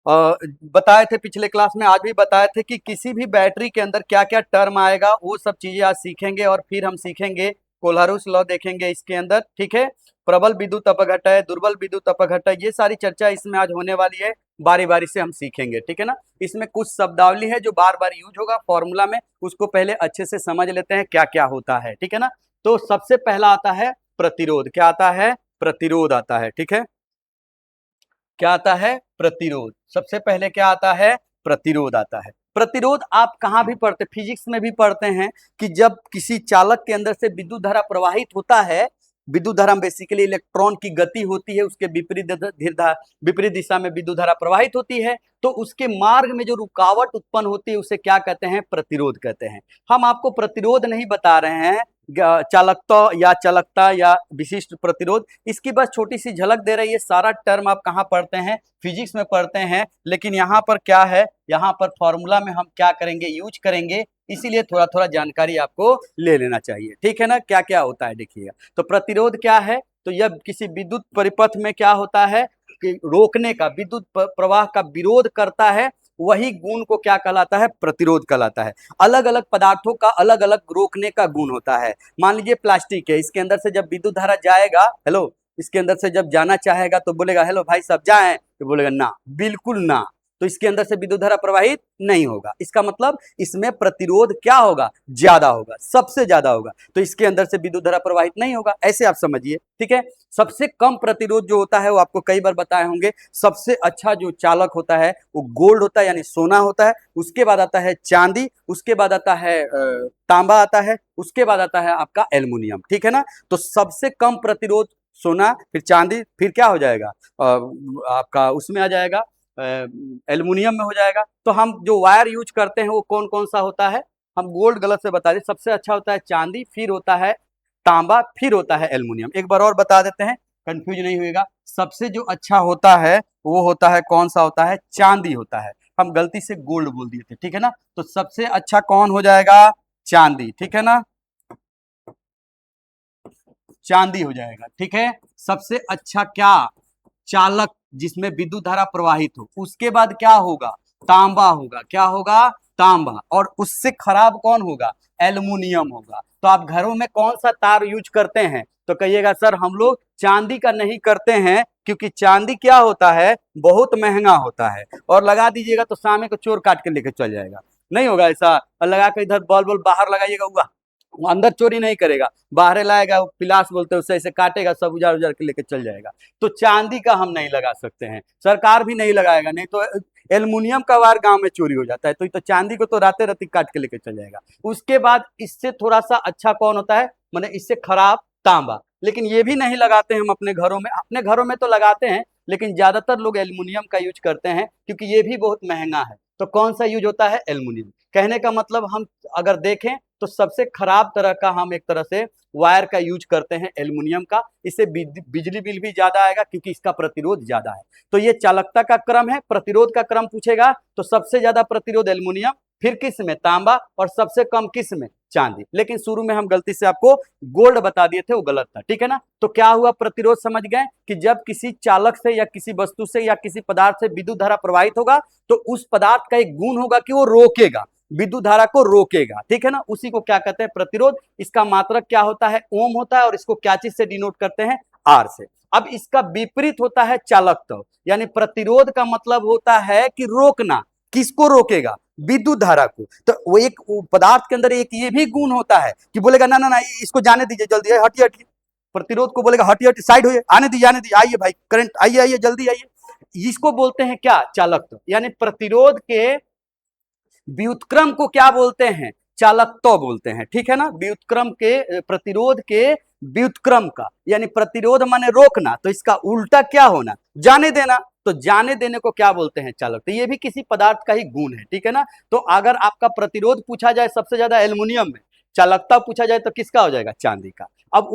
बताए थे पिछले क्लास में, आज भी बताए थे कि किसी भी बैटरी के अंदर क्या क्या टर्म आएगा, वो सब चीजें आज सीखेंगे। और फिर हम सीखेंगे कोल्हारुस लॉ देखेंगे इसके अंदर, ठीक है। प्रबल विद्युत अपघटय, दुर्बल विद्युत अपघटय, ये सारी चर्चा इसमें आज होने वाली है, बारी बारी से हम सीखेंगे, ठीक है ना। इसमें कुछ शब्दावली है जो बार बार यूज होगा फॉर्मूला में, उसको पहले अच्छे से समझ लेते हैं क्या क्या होता है, ठीक है ना। तो सबसे पहला आता है प्रतिरोध। क्या आता है? प्रतिरोध आता है, ठीक है। क्या आता है? प्रतिरोध। सबसे पहले क्या आता है? प्रतिरोध आता है। प्रतिरोध आप कहां भी पढ़ते, फिजिक्स में भी पढ़ते हैं कि जब किसी चालक के अंदर से विद्युत धारा प्रवाहित होता है, विद्युत धारा बेसिकली इलेक्ट्रॉन की गति होती है, उसके विपरीत दिशा में विद्युत धारा प्रवाहित होती है, तो उसके मार्ग में जो रुकावट उत्पन्न होती है उसे क्या कहते हैं? प्रतिरोध कहते हैं। हम आपको प्रतिरोध नहीं बता रहे हैं चालकता या चलकता या विशिष्ट प्रतिरोध, इसकी बस छोटी सी झलक दे रही है। सारा टर्म आप कहाँ पढ़ते हैं? फिजिक्स में पढ़ते हैं। लेकिन यहाँ पर क्या है, यहाँ पर फॉर्मूला में हम क्या करेंगे? यूज करेंगे, इसीलिए थोड़ा थोड़ा जानकारी आपको ले लेना चाहिए, ठीक है ना। क्या क्या होता है देखिएगा। तो प्रतिरोध क्या है? तो यह किसी विद्युत परिपथ में क्या होता है कि रोकने का, विद्युत प्रवाह का विरोध करता है, वही गुण को क्या कहलाता है? प्रतिरोध कहलाता है। अलग अलग पदार्थों का अलग अलग रोकने का गुण होता है। मान लीजिए प्लास्टिक है, इसके अंदर से जब विद्युत धारा जाएगा, हेलो, इसके अंदर से जब जाना चाहेगा तो बोलेगा हेलो भाई साहब जाएं, तो बोलेगा ना, बिल्कुल ना, तो इसके अंदर से विद्युत धारा प्रवाहित नहीं होगा। इसका मतलब इसमें प्रतिरोध क्या होगा? ज्यादा होगा, सबसे ज्यादा होगा। तो इसके अंदर से विद्युत धारा प्रवाहित नहीं होगा, ऐसे आप समझिए, ठीक है। सबसे कम प्रतिरोध जो होता है वो आपको कई बार बताए होंगे, सबसे अच्छा जो चालक होता है वो गोल्ड होता है, यानी सोना होता है। उसके बाद आता है चांदी, उसके बाद आता है तांबा आता है, उसके बाद आता है आपका एल्युमिनियम, ठीक है ना। तो सबसे कम प्रतिरोध सोना, फिर चांदी, फिर क्या हो जाएगा आपका उसमें आ जाएगा एल्युमिनियम में हो जाएगा। तो हम जो वायर यूज करते हैं वो कौन कौन सा होता है? हम गोल्ड गलत से बता दें, सबसे अच्छा होता है चांदी, फिर होता है तांबा, फिर होता है एल्युमिनियम। एक बार और बता देते हैं, कंफ्यूज नहीं होएगा। सबसे जो अच्छा होता है वो होता है कौन सा होता है? चांदी होता है। हम गलती से गोल्ड बोल दिए थे, ठीक है ना। तो सबसे अच्छा कौन हो जाएगा? चांदी, ठीक है ना, चांदी हो जाएगा, ठीक है। सबसे अच्छा क्या? चालक जिसमें विद्युत धारा प्रवाहित हो। उसके बाद क्या होगा? तांबा होगा। क्या होगा? तांबा। और उससे खराब कौन होगा? एल्युमिनियम होगा। तो आप घरों में कौन सा तार यूज करते हैं? तो कहिएगा सर हम लोग चांदी का नहीं करते हैं, क्योंकि चांदी क्या होता है? बहुत महंगा होता है। और लगा दीजिएगा तो सामने को चोर काट के लेके चल जाएगा, नहीं होगा ऐसा। और लगा के इधर बॉल बॉल बाहर लगाइएगा, हुआ वो अंदर चोरी नहीं करेगा, बाहर लाएगा, वो पिलास बोलते हैं उससे, ऐसे काटेगा, सब उजाड़ उजाड़ के लेके चल जाएगा। तो चांदी का हम नहीं लगा सकते हैं, सरकार भी नहीं लगाएगा, नहीं तो एल्युमिनियम का वार गांव में चोरी हो जाता है। तो चांदी को तो राते राती काट के लेके चल जाएगा। उसके बाद इससे थोड़ा सा अच्छा कौन होता है, माने इससे खराब? तांबा। लेकिन ये भी नहीं लगाते हम अपने घरों में, अपने घरों में तो लगाते हैं, लेकिन ज्यादातर लोग एल्युमिनियम का यूज करते हैं, क्योंकि ये भी बहुत महंगा है। तो कौन सा यूज होता है? एल्युमिनियम। कहने का मतलब हम अगर देखें तो सबसे खराब तरह का हम एक तरह से वायर का यूज करते हैं एल्युमिनियम का। इससे बिजली बिल भी ज्यादा आएगा, क्योंकि इसका प्रतिरोध ज्यादा है। तो ये चालकता का क्रम है। प्रतिरोध का क्रम पूछेगा तो सबसे ज्यादा प्रतिरोध एल्युमिनियम, फिर किस में? तांबा, और सबसे कम किस में? चांदी। लेकिन शुरू में हम गलती से आपको गोल्ड बता दिए थे, वो गलत था, ठीक है ना। तो क्या हुआ? प्रतिरोध समझ गए कि जब किसी चालक से या किसी वस्तु से या किसी पदार्थ से विद्युत धारा प्रवाहित होगा तो उस पदार्थ का एक गुण होगा कि वो रोकेगा, विद्युत धारा को रोकेगा, ठीक है ना। उसी को क्या कहते हैं? प्रतिरोध। इसका मात्रक क्या होता है? ओम होता है। और इसको क्या चीज से डिनोट करते हैं? आर से। अब इसका विपरीत होता है चालकत्व, यानी प्रतिरोध का मतलब होता है कि रोकना। किसको रोकेगा? विद्युत धारा को। तो वो एक पदार्थ के अंदर एक ये भी गुण होता है कि बोलेगा ना ना ना, इसको जाने दीजिए, जल्दी हटिए हटिए। प्रतिरोध को बोलेगा हटिए हटिए, साइड होइए, आने दीजिए आने दीजिए, आइए भाई करंट, आइए आइए जल्दी आइए। इसको बोलते हैं क्या? चालकत्व। यानी प्रतिरोध के व्युत्क्रम को क्या बोलते हैं? चालकत्व बोलते हैं, ठीक है ना। व्युत्क्रम के, प्रतिरोध के व्युत्क्रम का, यानी प्रतिरोध माने रोकना, तो इसका उल्टा क्या होना? जाने देना। तो जाने देने को क्या बोलते हैं? चालकता। ये भी किसी पदार्थ का ही गुण है, ठीक है ना। तो अगर आपका प्रतिरोध पूछा जाए सबसे ज्यादा एल्युमिनियम में, चालकता पूछा जाए तो किसका हो जाएगा? चांदी का। अब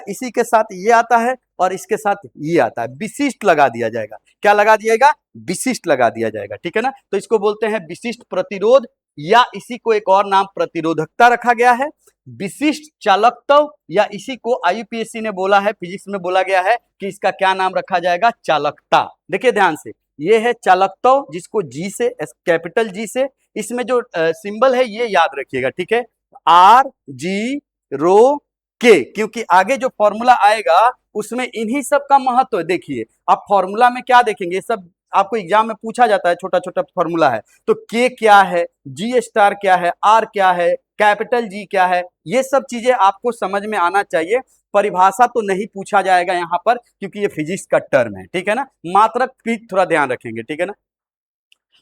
इसी के साथ ये आता है और इसके साथ ये आता है, विशिष्ट लगा दिया जाएगा। क्या लगा दिएगा? विशिष्ट लगा दिया जाएगा, ठीक है ना। तो इसको बोलते हैं विशिष्ट प्रतिरोध, या इसी को एक और नाम प्रतिरोधकता रखा गया है। विशिष्ट चालकत्व, या इसी को IUPAC ने बोला है, फिजिक्स में बोला गया है कि इसका क्या नाम रखा जाएगा? चालकता। देखिए ध्यान से, ये है चालकत्व, जिसको जी से, कैपिटल जी से, इसमें जो सिंबल है ये याद रखिएगा, ठीक है, RG ρK, क्योंकि आगे जो फॉर्मूला आएगा उसमें इन्हीं सब का महत्व है। देखिए आप फॉर्मूला में क्या देखेंगे, सब आपको एग्जाम में पूछा जाता है, छोटा छोटा फॉर्मूला है। तो K क्या है, G स्टार क्या है, R क्या है, कैपिटल G क्या है, ये सब चीजें आपको समझ में आना चाहिए। परिभाषा तो नहीं पूछा जाएगा यहाँ पर, क्योंकि ये फिजिक्स का टर्म है, ठीक है ना। मात्रक भी थोड़ा ध्यान रखेंगे, ठीक है ना।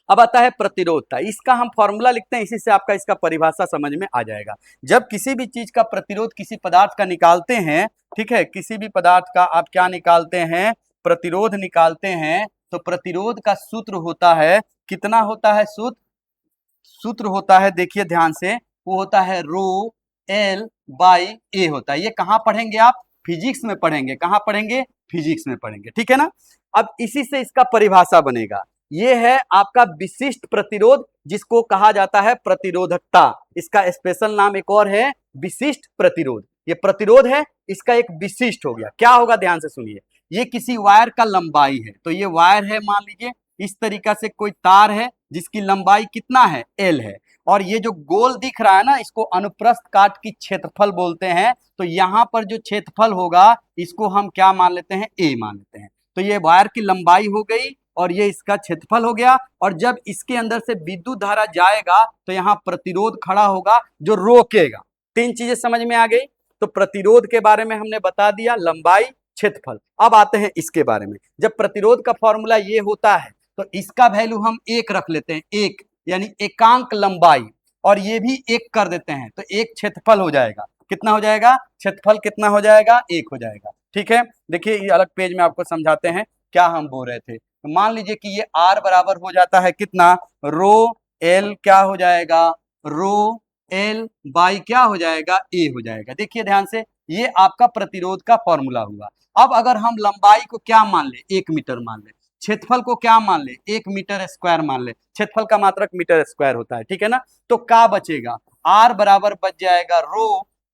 अब आता है प्रतिरोधता, इसका हम फॉर्मूला लिखते हैं, इसी से आपका इसका परिभाषा समझ में आ जाएगा। जब किसी भी चीज का प्रतिरोध किसी पदार्थ का निकालते हैं, ठीक है, किसी भी पदार्थ का आप क्या निकालते हैं? प्रतिरोध निकालते हैं। तो प्रतिरोध का सूत्र होता है, कितना होता है सूत्र होता है, देखिए ध्यान से, वो होता है ρL/A होता है। ये कहाँ पढ़ेंगे आप? फिजिक्स में पढ़ेंगे। कहाँ पढ़ेंगे? फिजिक्स में पढ़ेंगे, ठीक है ना। अब इसी से इसका परिभाषा बनेगा। ये है आपका विशिष्ट प्रतिरोध, जिसको कहा जाता है प्रतिरोधकता। इसका स्पेशल नाम एक और है, विशिष्ट प्रतिरोध। ये प्रतिरोध है, इसका एक विशिष्ट हो गया। क्या होगा? ध्यान से सुनिए, ये किसी वायर का लंबाई है। तो ये वायर है, मान लीजिए इस तरीका से कोई तार है जिसकी लंबाई कितना है? L है। और ये जो गोल दिख रहा है ना, इसको अनुप्रस्थ काट की क्षेत्रफल बोलते हैं। तो यहाँ पर जो क्षेत्रफल होगा इसको हम क्या मान लेते हैं? A मान लेते हैं। तो ये वायर की लंबाई हो गई और ये इसका क्षेत्रफल हो गया। और जब इसके अंदर से विद्युत धारा जाएगा तो यहाँ प्रतिरोध खड़ा होगा जो रोकेगा। तीन चीजें समझ में आ गई। तो प्रतिरोध के बारे में हमने बता दिया, लंबाई, क्षेत्रफल। अब आते हैं इसके बारे में। जब प्रतिरोध का फॉर्मूला ये होता है तो इसका वैल्यू हम 1 रख लेते हैं, 1 यानी एकांक लंबाई, और ये भी 1 कर देते हैं तो 1 क्षेत्रफल हो जाएगा। कितना हो जाएगा? क्षेत्रफल कितना हो जाएगा? 1 हो जाएगा, ठीक है। देखिए ये अलग पेज में आपको समझाते हैं क्या हम बोल रहे थे। तो मान लीजिए कि ये R बराबर हो जाता है कितना? ρL क्या हो जाएगा? ρL/, क्या हो जाएगा? A हो जाएगा। देखिए ध्यान से, ये आपका प्रतिरोध का फॉर्मूला हुआ। अब अगर हम लंबाई को क्या मान ले? 1 मीटर मान ले। क्षेत्रफल को क्या मान ले? 1 मीटर स्क्वायर मान ले। क्षेत्रफल का मात्रक मीटर स्क्वायर होता है, ठीक है ना। तो क्या बचेगा? R बराबर बच जाएगा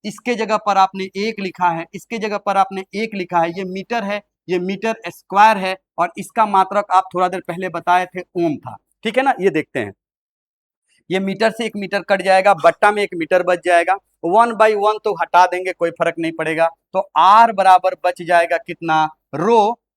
इसके जगह पर आपने 1 लिखा है, इसके जगह पर आपने 1 लिखा है, ये मीटर है, ये मीटर स्क्वायर है, और इसका मात्रक आप थोड़ा देर पहले बताए थे ओम था, ठीक है ना। ये देखते हैं, ये मीटर से 1 मीटर कट जाएगा, बट्टा में 1 मीटर बच जाएगा, 1/1 तो हटा देंगे, कोई फर्क नहीं पड़ेगा। तो R बराबर बच जाएगा कितना?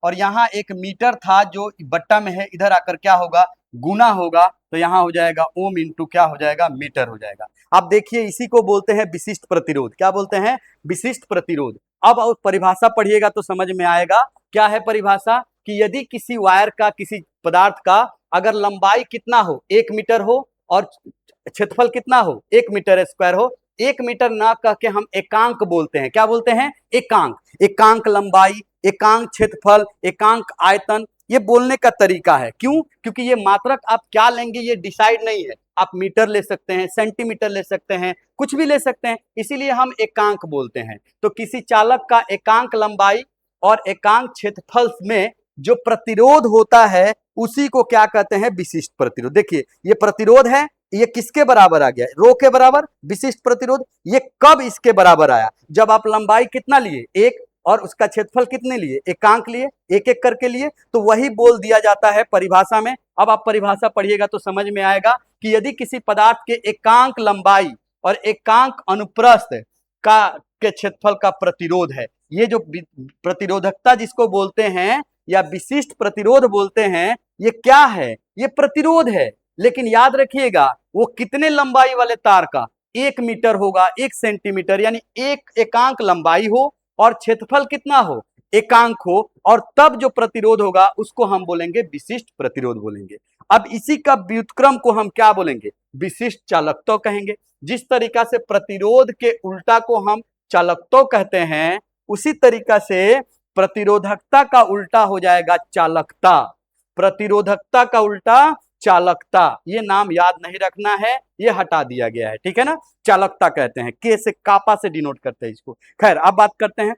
और यहाँ 1 मीटर था जो बट्टा में है, इधर आकर क्या होगा? गुना होगा। तो यहाँ हो जाएगा ओम इंटू क्या हो जाएगा? मीटर हो जाएगा। अब देखिए इसी को बोलते हैं विशिष्ट प्रतिरोध। क्या बोलते हैं? विशिष्ट प्रतिरोध। अब परिभाषा पढ़िएगा तो समझ में आएगा। क्या है परिभाषा? कि यदि किसी वायर का, किसी पदार्थ का अगर लंबाई कितना हो? 1 मीटर हो, और क्षेत्रफल कितना हो? 1 मीटर स्क्वायर हो। 1 मीटर ना कह के हम एकांक बोलते हैं। क्या बोलते हैं? एकांक। एकांक लंबाई, एकांक क्षेत्रफल, एकांक आयतन, ये बोलने का तरीका है। क्यों? क्योंकि ये मात्रक आप क्या लेंगे ये डिसाइड नहीं है। आप मीटर ले सकते हैं, सेंटीमीटर ले सकते हैं, कुछ भी ले सकते हैं, इसीलिए हम एकांक बोलते हैं। तो किसी चालक का एकांक लंबाई और एकांक क्षेत्रफल में जो प्रतिरोध होता है उसी को क्या कहते हैं? विशिष्ट प्रतिरोध। देखिए ये प्रतिरोध है, ये किसके बराबर आ गया? रो के बराबर। विशिष्ट प्रतिरोध ये कब इसके बराबर आया? जब आप लंबाई कितना लिए? 1, और उसका क्षेत्रफल कितने लिए? एकांक लिए, एक एक करके लिए। तो वही बोल दिया जाता है परिभाषा में। अब आप परिभाषा पढ़िएगा तो समझ में आएगा कि यदि किसी पदार्थ के एकांक लंबाई और एकांक अनुप्रस्थ का के क्षेत्रफल का प्रतिरोध है, ये जो प्रतिरोधकता जिसको बोलते हैं या विशिष्ट प्रतिरोध बोलते हैं, ये क्या है? ये प्रतिरोध है। लेकिन याद रखिएगा वो कितने लंबाई वाले तार का? 1 मीटर होगा, 1 सेंटीमीटर, यानी 1 एकांक लंबाई हो और क्षेत्रफल कितना हो? एकांक हो, और तब जो प्रतिरोध होगा उसको हम बोलेंगे विशिष्ट प्रतिरोध बोलेंगे। अब इसी का व्युत्क्रम को हम क्या बोलेंगे? विशिष्ट चालकत्व कहेंगे। जिस तरीका से प्रतिरोध के उल्टा को हम चालकत्व कहते हैं, उसी तरीका से प्रतिरोधकता का उल्टा हो जाएगा चालकता। प्रतिरोधकता का उल्टा चालकता, ये नाम याद नहीं रखना है, ये हटा दिया गया है, ठीक है ना। चालकता कहते हैं, के से कापा से डिनोट करते हैं इसको। खैर अब बात करते हैं,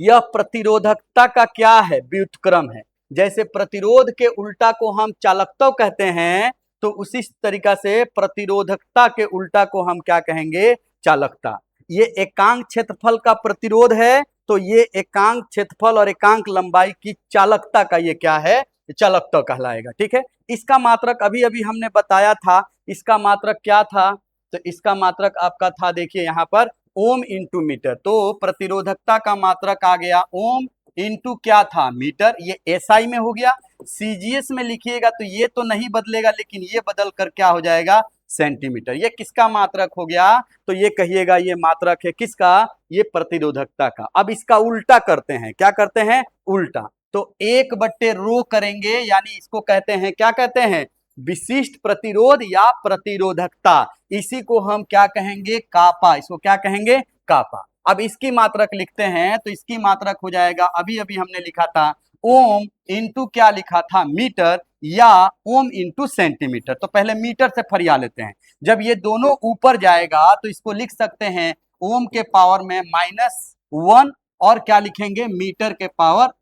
यह प्रतिरोधकता का क्या है, व्युत्क्रम है। जैसे प्रतिरोध के उल्टा को हम चालकता कहते हैं, तो उसी तरीका से प्रतिरोधकता के उल्टा को हम क्या कहेंगे, चालकता। ये एकांक क्षेत्रफल का प्रतिरोध है, तो ये एकांक क्षेत्रफल और एकांक लंबाई की चालकता का ये क्या है, चालकता कहलाएगा, ठीक है। इसका मात्रक अभी अभी हमने बताया था, इसका मात्रक क्या था, तो इसका मात्रक आपका था, देखिए यहाँ पर ओम इंटू मीटर। तो प्रतिरोधकता का मात्रक आ गया ओम इंटू क्या था, मीटर। ये एसआई में हो गया। सीजीएस में लिखिएगा तो ये तो नहीं बदलेगा, लेकिन ये बदल कर क्या हो जाएगा, सेंटीमीटर। ये किसका मात्रक हो गया, तो ये कहिएगा ये मात्रक है किसका, ये प्रतिरोधकता का। अब इसका उल्टा करते हैं, क्या करते हैं, उल्टा। तो 1/रो करेंगे, यानी इसको कहते हैं, क्या कहते हैं, विशिष्ट प्रतिरोध या प्रतिरोधकता। इसी को हम क्या कहेंगे, कापा। इसको क्या कहेंगे, कापा। अब इसकी मात्रक लिखते हैं, तो इसकी मात्रक हो जाएगा, अभी अभी हमने लिखा था ओम इंटू क्या लिखा था, मीटर, या ओम इंटू सेंटीमीटर। तो पहले मीटर से फरिया लेते हैं। जब ये दोनों ऊपर जाएगा तो इसको लिख सकते हैं ओम के पावर में -1, और क्या लिखेंगे, मीटर के पावर।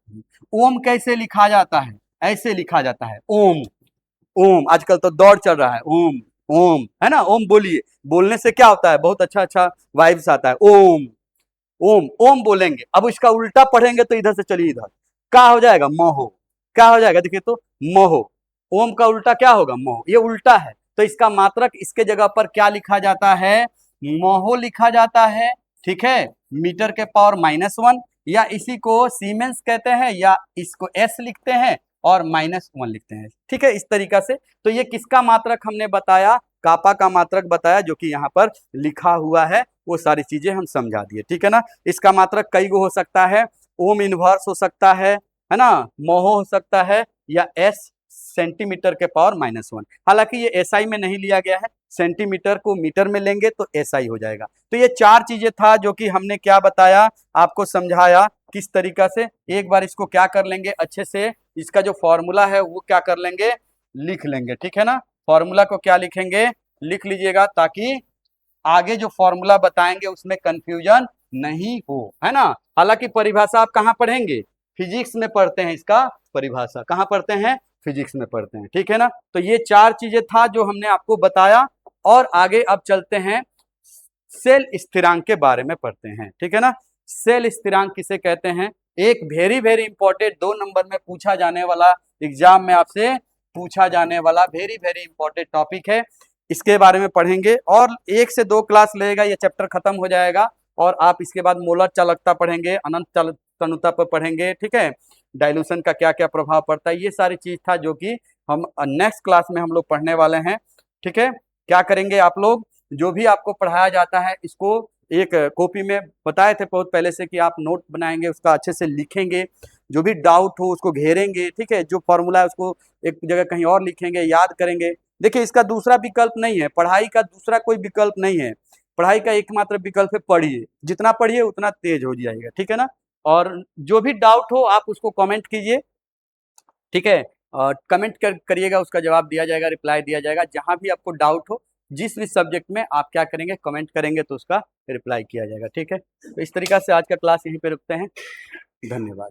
ओम कैसे लिखा जाता है, ऐसे लिखा जाता है ओम। ओम आजकल तो दौड़ चल रहा है, ओम ओम, है ना। ओम बोलिए, बोलने से क्या होता है, बहुत अच्छा अच्छा वाइब्स आता है। ओम ओम ओम बोलेंगे। अब इसका उल्टा पढ़ेंगे तो इधर से चलिए, इधर क्या हो जाएगा, मोहो। क्या हो जाएगा, देखिए तो मोहो। ओम का उल्टा क्या होगा, मोहो। ये उल्टा है, तो इसका मात्रक इसके जगह पर क्या लिखा जाता है, मोहो लिखा जाता है, ठीक है। मीटर के पावर -1, या इसी को सीमेंस कहते हैं, या इसको एस लिखते हैं और -1 लिखते हैं, ठीक है, इस तरीका से। तो ये किसका मात्रक हमने बताया, कापा का मात्रक बताया, जो कि यहाँ पर लिखा हुआ है, वो सारी चीजें हम समझा दिए, ठीक है ना। इसका मात्रक कई गो हो सकता है, ओम इनवर्स हो सकता है ना, मोहो हो सकता है, या एस सेंटीमीटर के पावर -1। हालांकि ये एसआई में नहीं लिया गया है, सेंटीमीटर को मीटर में लेंगे तो एसआई हो जाएगा। तो ये चार चीजें था जो कि हमने क्या बताया, आपको समझाया किस तरीका से। एक बार इसको क्या कर लेंगे अच्छे से, इसका जो फॉर्मूला है वो क्या कर लेंगे, लिख लेंगे, ठीक है ना। फॉर्मूला को क्या लिखेंगे, लिख लीजिएगा, ताकि आगे जो फॉर्मूला बताएंगे उसमें कंफ्यूजन नहीं हो, है ना। हालांकि परिभाषा आप कहाँ पढ़ेंगे, फिजिक्स में पढ़ते हैं, इसका परिभाषा कहाँ पढ़ते हैं, फिजिक्स में पढ़ते हैं, ठीक है ना। तो ये चार चीजें था जो हमने आपको बताया, और आगे अब चलते हैं सेल स्थिरांक के बारे में पढ़ते हैं, ठीक है ना। सेल स्थिरांक किसे कहते हैं, एक वेरी वेरी इंपॉर्टेंट 2 नंबर में पूछा जाने वाला, एग्जाम में आपसे पूछा जाने वाला वेरी वेरी इंपॉर्टेंट टॉपिक है। इसके बारे में पढ़ेंगे, और 1 से 2 क्लास लगेगा, ये चैप्टर खत्म हो जाएगा। और आप इसके बाद मोलर चालकता पढ़ेंगे, अनंत तनुता पर पढ़ेंगे, ठीक है। डाइल्यूशन का क्या क्या प्रभाव पड़ता है, ये सारी चीज था जो कि हम नेक्स्ट क्लास में हम लोग पढ़ने वाले हैं, ठीक है। क्या करेंगे आप लोग, जो भी आपको पढ़ाया जाता है इसको एक कॉपी में, बताए थे बहुत पहले से कि आप नोट बनाएंगे, उसका अच्छे से लिखेंगे, जो भी डाउट हो उसको घेरेंगे, ठीक है। जो फॉर्मूला है उसको एक जगह कहीं और लिखेंगे, याद करेंगे। देखिए इसका दूसरा विकल्प नहीं है, पढ़ाई का दूसरा कोई विकल्प नहीं है। पढ़ाई का एकमात्र विकल्प है पढ़िए, जितना पढ़िए उतना तेज हो जाएगा, ठीक है ना। और जो भी डाउट हो आप उसको कमेंट कीजिए, ठीक है। कमेंट करिएगा, उसका जवाब दिया जाएगा, रिप्लाई दिया जाएगा। जहां भी आपको डाउट हो, जिस भी सब्जेक्ट में, आप क्या करेंगे, कमेंट करेंगे तो उसका रिप्लाई किया जाएगा, ठीक है। तो इस तरीका से आज का क्लास यहीं पे रुकते हैं, धन्यवाद।